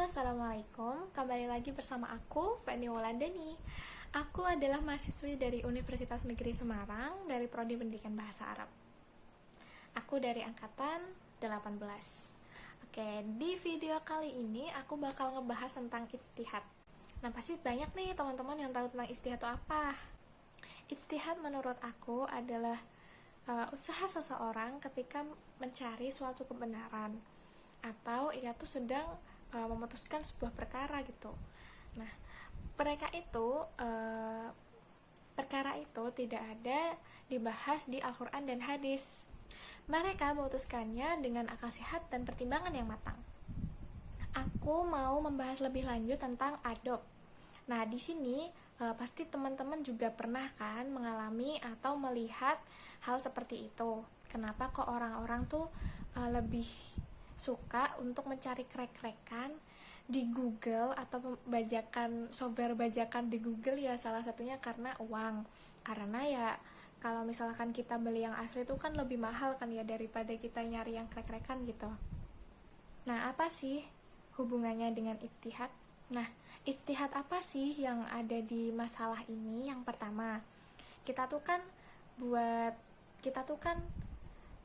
Assalamualaikum, kembali lagi bersama aku, Feni Wulandani. Aku adalah mahasiswi dari Universitas Negeri Semarang dari Prodi Pendidikan Bahasa Arab. Aku dari angkatan 18. Oke, di video kali ini aku bakal ngebahas tentang ijtihad. Nah, pasti banyak nih teman-teman yang tahu tentang ijtihad itu apa. Ijtihad menurut aku adalah usaha seseorang ketika mencari suatu kebenaran, atau ia tuh sedang memutuskan sebuah perkara gitu. Nah, perkara itu tidak ada dibahas di Al-Quran dan hadis. Mereka memutuskannya dengan akal sehat dan pertimbangan yang matang. Aku mau membahas lebih lanjut tentang adab. Nah, di sini pasti teman-teman juga pernah kan mengalami atau melihat hal seperti itu. Kenapa kok orang-orang tuh lebih suka untuk mencari krek-krekan di Google atau software bajakan di Google, ya salah satunya karena uang. Karena ya kalau misalkan kita beli yang asli itu kan lebih mahal kan ya daripada kita nyari yang krek-krekan gitu. Nah, apa sih hubungannya dengan ijtihad? Nah, ijtihad apa sih yang ada di masalah ini? Yang pertama, kita tuh kan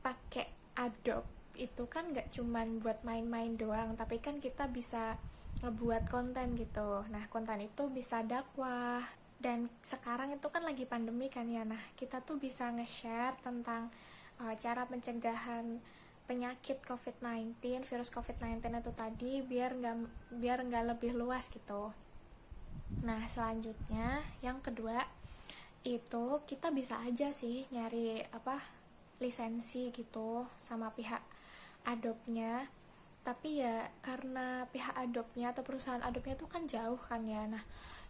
pakai Adobe itu kan gak cuman buat main-main doang, tapi kan kita bisa ngebuat konten gitu. Nah, konten itu bisa dakwah, dan sekarang itu kan lagi pandemi kan ya. Nah, kita tuh bisa nge-share tentang cara pencegahan penyakit COVID-19, virus COVID-19 itu tadi, biar nggak lebih luas gitu. Nah, selanjutnya yang kedua itu kita bisa aja sih nyari lisensi gitu sama pihak Adobe-nya, tapi ya karena pihak Adobe-nya atau perusahaan Adobe-nya tuh kan jauh kan ya. Nah,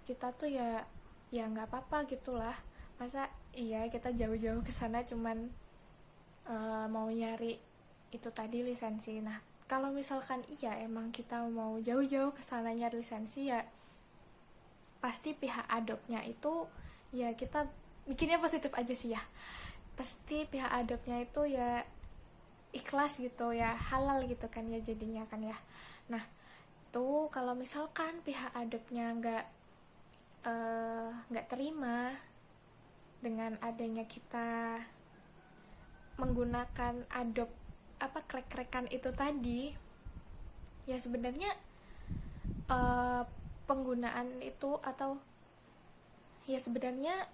kita tuh ya nggak apa-apa gitulah. Masa iya kita jauh-jauh ke sana cuman mau nyari itu tadi lisensi. Nah, kalau misalkan emang kita mau jauh-jauh ke sana nyari lisensi, ya pasti pihak Adobe-nya itu ya kita bikinnya positif aja sih ya. Pasti pihak Adobe-nya itu ya ikhlas gitu ya, halal gitu kan ya jadinya kan ya. Nah, tuh kalau misalkan pihak Adobe-nya nggak terima dengan adanya kita menggunakan Adobe krek-krekan itu tadi, ya sebenarnya penggunaan itu atau ya sebenarnya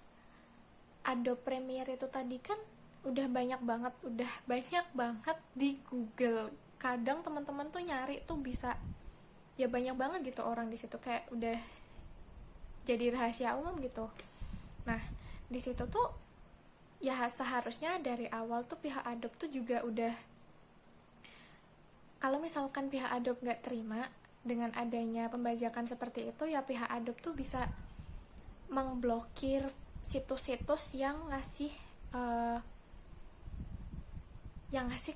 Adobe Premiere itu tadi kan udah banyak banget di Google. Kadang teman-teman tuh nyari tuh bisa ya banyak banget gitu orang di situ, kayak udah jadi rahasia umum gitu. Nah, di situ tuh ya seharusnya dari awal tuh pihak Adobe tuh juga udah, kalau misalkan pihak Adobe nggak terima dengan adanya pembajakan seperti itu, ya pihak Adobe tuh bisa mengblokir situs-situs yang ngasih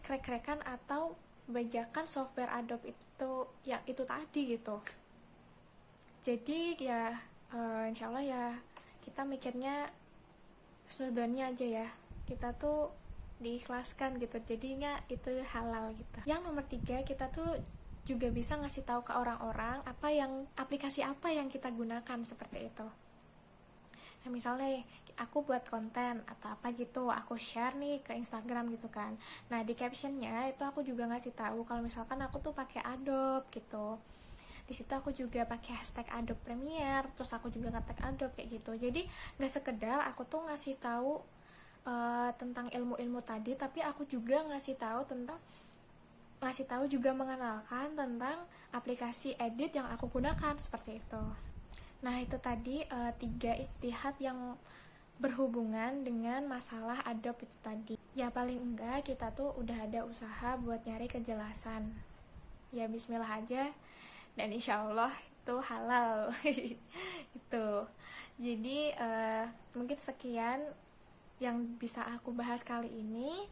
krek-krekan atau bajakan software Adobe itu tadi gitu. Jadi ya insyaallah ya kita mikirnya husnudonnya aja ya, kita tuh diikhlaskan gitu, jadinya itu halal gitu. Yang nomor 3, kita tuh juga bisa ngasih tahu ke orang-orang aplikasi apa yang kita gunakan seperti itu. Nah, misalnya aku buat konten atau apa gitu, aku share nih ke Instagram gitu kan. Nah, di captionnya itu aku juga ngasih tahu kalau misalkan aku tuh pakai Adobe gitu. Di situ aku juga pakai hashtag Adobe Premiere, terus aku juga nge-tag Adobe kayak gitu. Jadi nggak sekedar aku tuh ngasih tahu tentang ilmu-ilmu tadi, tapi aku juga ngasih tahu juga mengenalkan tentang aplikasi edit yang aku gunakan seperti itu. Nah, itu tadi 3 ijtihad yang berhubungan dengan masalah Adobe itu tadi. Ya paling enggak kita tuh udah ada usaha buat nyari kejelasan. Ya bismillah aja, dan insya Allah itu halal. Itu. Jadi mungkin sekian yang bisa aku bahas kali ini.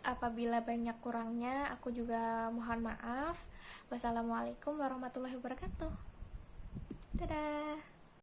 Apabila banyak kurangnya, aku juga mohon maaf. Wassalamualaikum warahmatullahi wabarakatuh. Dadah.